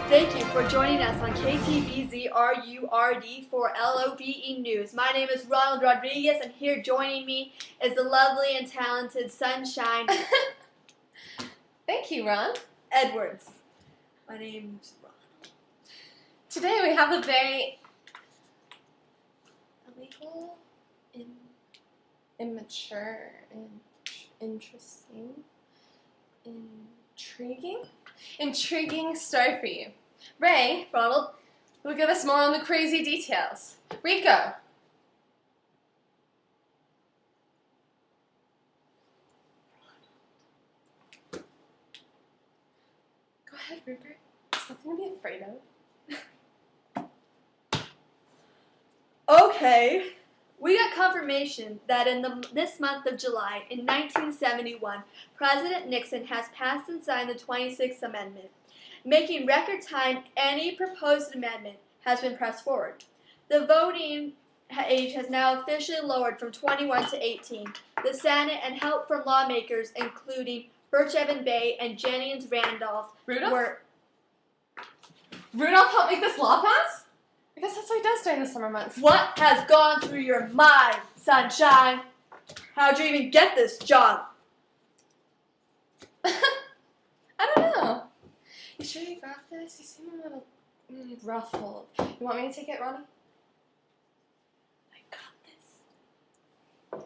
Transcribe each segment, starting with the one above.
Thank you for joining us on KTV-R-U-RD-4-LOVE News. My name is Ronald Rodriguez, and here joining me is the lovely and talented Sunshine Thank you, Ron. Edwards. My name's Ron. Today we have a very illegal, immature, intriguing story for you. Ray, Ronald. will give us more on the crazy details. Rico. Go ahead, Rupert. There's nothing to be afraid of. Okay. We got confirmation that in this month of July, in 1971, President Nixon has passed and signed the 26th Amendment, making record time any proposed amendment has been pressed forward. The voting age has now officially lowered from 21 to 18. The Senate and help from lawmakers, including Birch Evan Bay and Jennings Randolph, Rudolph helped make this law pass? I guess that's what he does during the summer months. What has gone through your mind, Sunshine? How'd you even get this job? I don't know. You sure you got this? You seem a little ruffled. You want me to take it, Ronnie? I got this.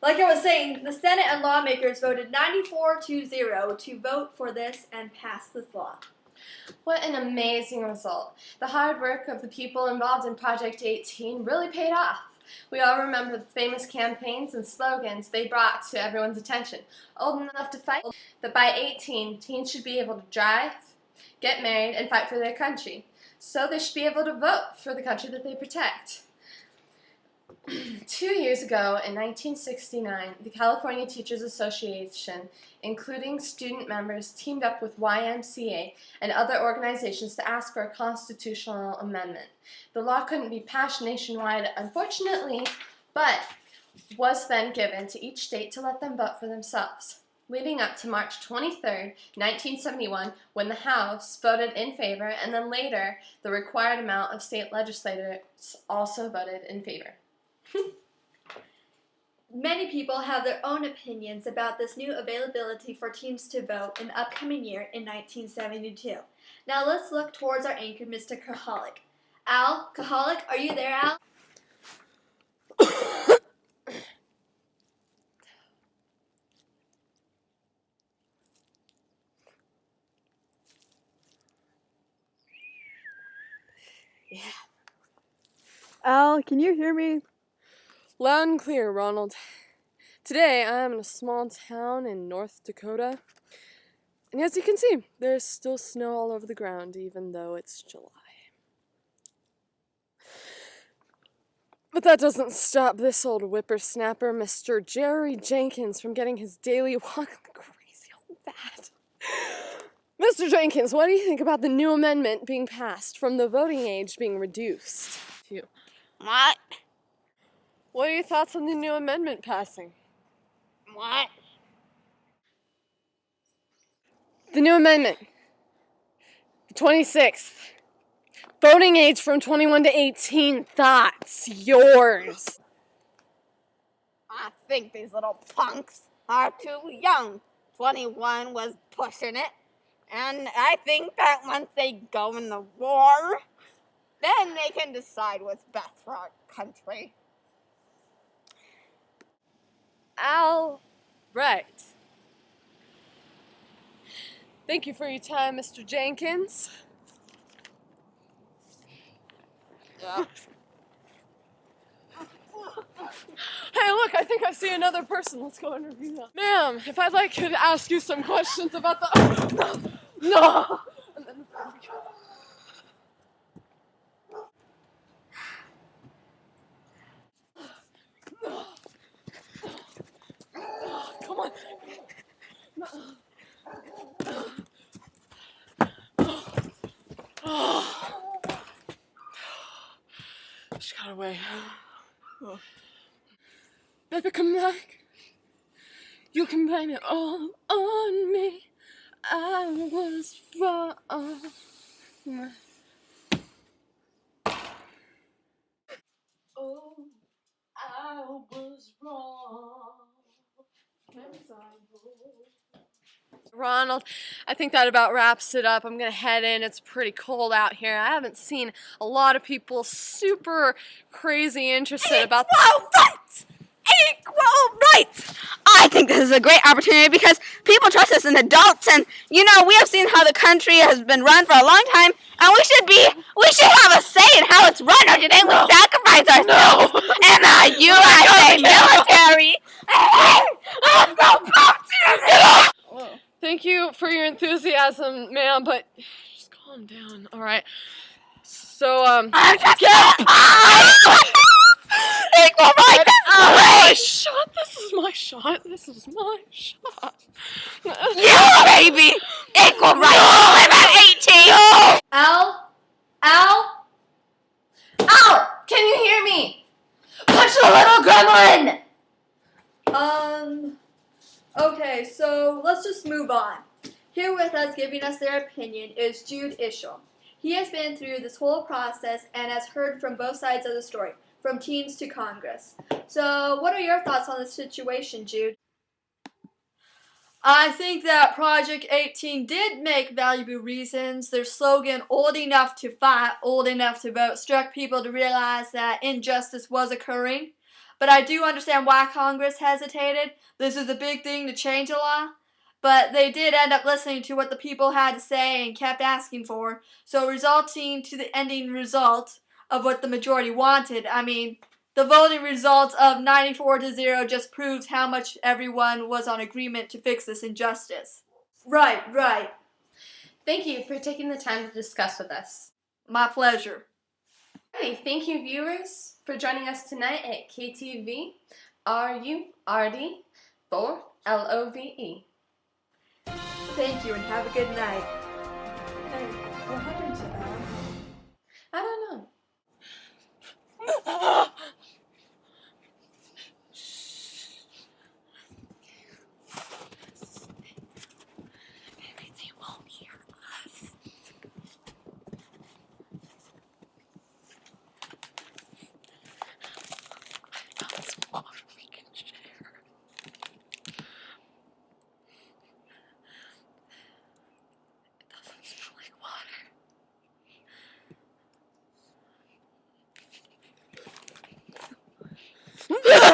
Like I was saying, the Senate and lawmakers voted 94-0 to vote for this and pass this law. What an amazing result. The hard work of the people involved in Project 18 really paid off. We all remember the famous campaigns and slogans they brought to everyone's attention. Old enough to fight, that by 18, teens should be able to drive, get married, and fight for their country. So they should be able to vote for the country that they protect. 2 years ago, in 1969, the California Teachers Association, including student members, teamed up with YMCA and other organizations to ask for a constitutional amendment. The law couldn't be passed nationwide, unfortunately, but was then given to each state to let them vote for themselves, leading up to March 23, 1971, when the House voted in favor, and then later the required amount of state legislators also voted in favor. Many people have their own opinions about this new availability for teens to vote in the upcoming year in 1972. Now let's look towards our anchor, Mr. Kahalik. Al, Kahalik, are you there, Al? Yeah. Al, can you hear me? Loud and clear, Ronald. Today I am in a small town in North Dakota, and as you can see, there's still snow all over the ground even though it's July. But that doesn't stop this old whippersnapper, Mr. Jerry Jenkins, from getting his daily walk. Crazy old bat. Mr. Jenkins, what do you think about the new amendment being passed from the voting age being reduced to? What? What are your thoughts on the new amendment passing? What? The new amendment. The 26th. Voting age from 21 to 18. Thoughts. Yours. I think these little punks are too young. 21 was pushing it. And I think that once they go in the war, then they can decide what's best for our country. Al, right. Thank you for your time, Mr. Jenkins. Yeah. Hey, look, I think I see another person. Let's go interview them. Ma'am, if I'd like to ask you some questions about the... No! And then... Come on. She got away. Baby, come back. You can blame it all on me. I was wrong. Oh, I was wrong. Ronald, I think that about wraps it up. I'm gonna head in. It's pretty cold out here. I haven't seen a lot of people super crazy interested about Equal rights! Equal rights! I think this is a great opportunity because people trust us as adults, and you know we have seen how the country has been run for a long time, and we should have a say in how it's run. Don't you think? We sacrifice ourselves in the USA military. I'm so pumped! Thank you for your enthusiasm, ma'am, but just calm down, all right? So, I'm just equal rights is my great! shot. This is my shot. This is my shot. Yeah, baby! Equal rights! Live at 18! Al? Al? Ow! Can you hear me? Punch the little gremlin! Okay, so let's just move on. Here with us giving us their opinion is Jude Ishel. He has been through this whole process and has heard from both sides of the story, from teens to Congress. So what are your thoughts on the situation, Jude? I think that Project 18 did make valuable reasons. Their slogan, old enough to fight, old enough to vote, struck people to realize that injustice was occurring. But I do understand why Congress hesitated. This is a big thing to change a law. But they did end up listening to what the people had to say and kept asking for. So resulting to the ending result of what the majority wanted. I mean, the voting results of 94-0 just proves how much everyone was on agreement to fix this injustice. Right. Thank you for taking the time to discuss with us. My pleasure. Hey, thank you, viewers, for joining us tonight at KTV-R-U-RD-4-LOVE. Thank you and have a good night. Hey, what happened to Al? I don't know.